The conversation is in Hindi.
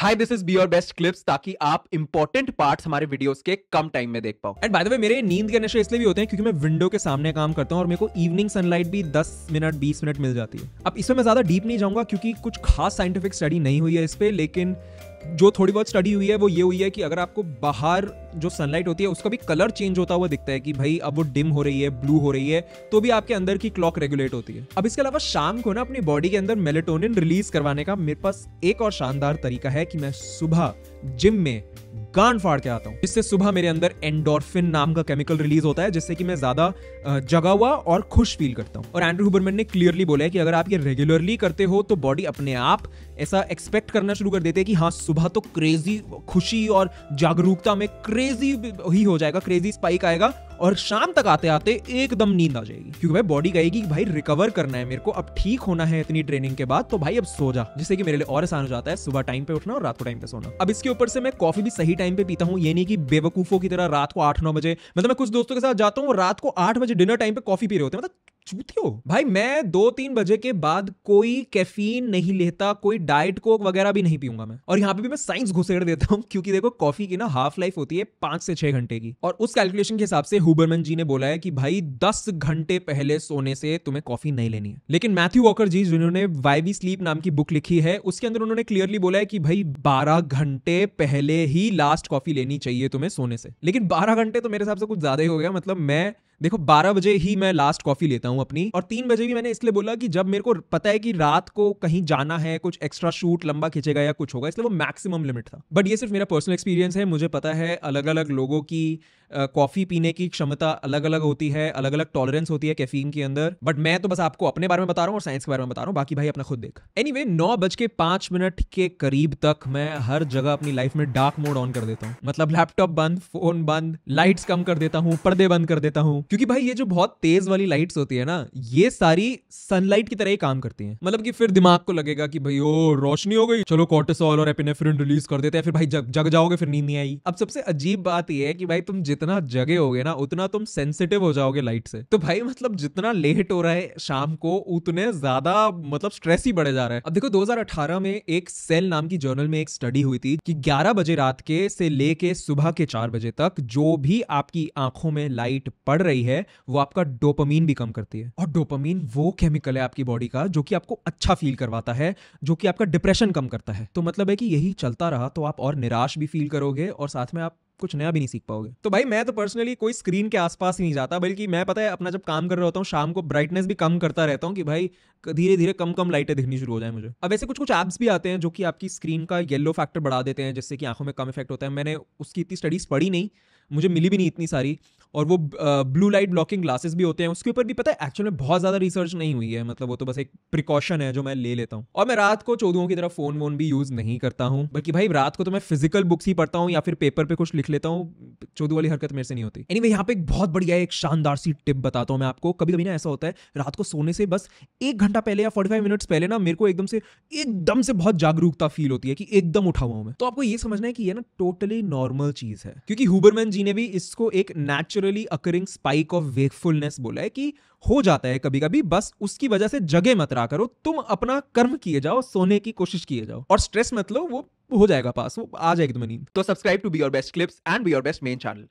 Hi this is B your best clips, ताकि आप इंपॉर्टेंट पार्ट्स हमारे वीडियोस के कम टाइम में देख पाओ। एंड बाय द वे मेरे नींद के नशे इसलिए भी होते हैं क्योंकि मैं विंडो के सामने काम करता हूं और मेरे को इवनिंग सनलाइट भी 10 मिनट 20 मिनट मिल जाती है। अब इसमें मैं ज्यादा डीप नहीं जाऊंगा क्योंकि कुछ खास साइंटिफिक स्टडी नहीं हुई है इस पे, लेकिन जो थोड़ी बहुत स्टडी हुई है वो ये हुई है कि अगर आपको बाहर जो सनलाइट होती है उसका भी कलर चेंज होता हुआ दिखता है कि भाई अब वो डिम हो रही है, ब्लू हो रही है, तो भी आपके अंदर की क्लॉक रेगुलेट होती है। अब इसके अलावा शाम को ना अपनी बॉडी के अंदर मेलेटोनिन रिलीज करवाने का मेरे पास एक और शानदार तरीका है कि मैं सुबह जिम में गांड फाड़ के आता हूं, जिससे सुबह मेरे अंदर एंडोर्फिन नाम का केमिकल रिलीज होता है, जिससे कि मैं ज्यादा जगा हुआ और खुश फील करता हूं। और एंड्रू हुबरमैन ने क्लियरली बोला है कि अगर आप ये रेगुलरली करते हो तो बॉडी अपने आप ऐसा एक्सपेक्ट करना शुरू कर देते हैं कि हाँ सुबह तो क्रेजी खुशी और जागरूकता में क्रेजी ही हो जाएगा, क्रेजी स्पाइक आएगा और शाम तक आते आते एकदम नींद आ जाएगी, क्योंकि भाई बॉडी कहेगी कि भाई रिकवर करना है मेरे को, अब ठीक होना है इतनी ट्रेनिंग के बाद, तो भाई अब सो जा, जिससे कि मेरे लिए और आसान हो जाता है सुबह टाइम पे उठना और रात को टाइम पे सोना। अब इसके ऊपर से मैं कॉफी भी सही टाइम पे पीता हूँ, ये नहीं कि बेवकूफों की तरह रात को 8-9 बजे, मतलब मैं कुछ दोस्तों के साथ जाता हूँ रात को 8 बजे डिनर टाइम पे कॉफी पी रहे होते हैं, मतलब चूतियो भाई। मैं 2-3 बजे के बाद कोई कैफीन नहीं लेता, कोई डाइट कोक वगैरह भी नहीं पीऊंगा मैं। और यहाँ पे भी मैं साइंस घुसेड़ देता हूँ क्योंकि देखो कॉफी की ना हाफ लाइफ होती है 5 से 6 घंटे की, और उस कैलकुलेशन के हिसाब से हुबरमैन जी ने बोला है कि भाई 10 घंटे पहले सोने से तुम्हें कॉफी नहीं लेनी है। लेकिन मैथ्यू वॉकर जी जिन्होंने वाई वी स्लीप नाम की बुक लिखी है उसके अंदर उन्होंने क्लियरली बोला है कि भाई 12 घंटे पहले ही लास्ट कॉफी लेनी चाहिए तुम्हें सोने से। लेकिन 12 घंटे तो मेरे हिसाब से कुछ ज्यादा ही हो गया, मतलब मैं देखो 12 बजे ही मैं लास्ट कॉफी लेता हूं अपनी, और 3 बजे भी मैंने इसलिए बोला कि जब मेरे को पता है कि रात को कहीं जाना है, कुछ एक्स्ट्रा शूट लंबा खींचेगा या कुछ होगा, इसलिए वो मैक्सिमम लिमिट था। बट ये सिर्फ मेरा पर्सनल एक्सपीरियंस है, मुझे पता है अलग अलग लोगों की कॉफी पीने की क्षमता अलग अलग होती है, अलग अलग टॉलरेंस होती है कैफीन के अंदर, बट मैं तो बस आपको अपने बारे में बता रहा हूं और साइंस के बारे में बता रहा हूं, बाकी भाई अपना खुद देख। एनीवे 9:05 के करीब तक मैं हर जगह अपनी लाइफ में डार्क मोड ऑन कर देता हूं, मतलब लैपटॉप बंद, फोन बंद, लाइट्स कम कर देता हूं, पर्दे बंद कर देता हूं, क्योंकि भाई ये जो बहुत तेज वाली लाइट्स होती है ना, ये सारी सनलाइट की तरह ही काम करती हैं। मतलब कि फिर दिमाग को लगेगा कि भाई ओ रोशनी हो गई, चलो कॉर्टिसोल और एपिनेफ्रिन रिलीज कर देते हैं, फिर भाई जग जाओगे, फिर नींद नहीं आई। अब सबसे अजीब बात यह है कि भाई तुम जितना जगे होगे ना उतना तुम सेंसिटिव हो जाओगे लाइट से, तो भाई मतलब जितना लेट हो रहा है शाम को उतने ज्यादा मतलब स्ट्रेस ही बढ़े जा रहा है। अब देखो 2018 में एक सेल नाम की जर्नल में एक स्टडी हुई थी कि 11 बजे रात के से लेके सुबह के 4 बजे तक जो भी आपकी आंखों में लाइट पड़ रही है वो आपका डोपामीन भी कम करती है, और डोपामीन वो केमिकल है आपकी बॉडी का जो कि आपको अच्छा फील करवाता है, जो कि आपका डिप्रेशन कम करता है। तो मतलब है कि यही चलता रहा तो आप और निराश भी फील करोगे और साथ में आप कुछ नया भी नहीं सीख पाओगे। तो भाई मैं तो पर्सनली कोई स्क्रीन के आसपास ही नहीं जाता, बल्कि मैं पता है अपना जब काम कर रहा होता हूँ शाम को ब्राइटनेस भी कम करता रहता हूँ कि भाई धीरे धीरे कम कम लाइटें दिखनी शुरू हो जाए मुझे। अब ऐसे कुछ कुछ ऐप्स भी आते हैं जो कि आपकी स्क्रीन का येलो फैक्टर बढ़ा देते हैं, जिससे कि आंखों में कम इफेक्ट होता है। मैंने उसकी इतनी स्टडीज पढ़ी नहीं, मुझे मिली भी नहीं इतनी सारी, और वो ब्लू लाइट ब्लॉकिंग ग्लासेस भी होते हैं, उसके ऊपर भी पता है एक्चुअली में बहुत ज्यादा रिसर्च नहीं हुई है, मतलब वो तो बस एक प्रिकॉशन है जो मैं ले लेता हूँ। और मैं रात को चौधुओं की तरह फोन वोन भी यूज नहीं करता हूँ, बल्कि भाई रात को तो मैं फिजिकल बुक्स ही पढ़ता हूँ या फिर पेपर पे कुछ लिख लेता हूँ, चौधु वाली हरकत मेरे से नहीं होती। एनीवे यहाँ पे एक बहुत बढ़िया एक शानदार सी टिप बताता हूँ मैं आपको। कभी कभी ना ऐसा होता है रात को सोने से बस 1 घंटा पहले या 45 मिनट्स पहले ना मेरे को एकदम से बहुत जागरूकता फील होती है कि एकदम उठा हुआ हूं मैं। तो आपको ये समझना है कि ये ना टोटली नॉर्मल चीज है, क्योंकि हुबरमैन जी ने भी इसको एक naturally occurring spike of wakefulness बोला है कि हो जाता है कभी कभी, बस उसकी वजह से जगे मत रहा करो, तुम अपना कर्म किए जाओ, सोने की कोशिश किए जाओ और स्ट्रेस मत लो, वो हो जाएगा पास, वो आ जाएगी तुम्हें नींद। तो subscribe to be your best clips and be your best main channel.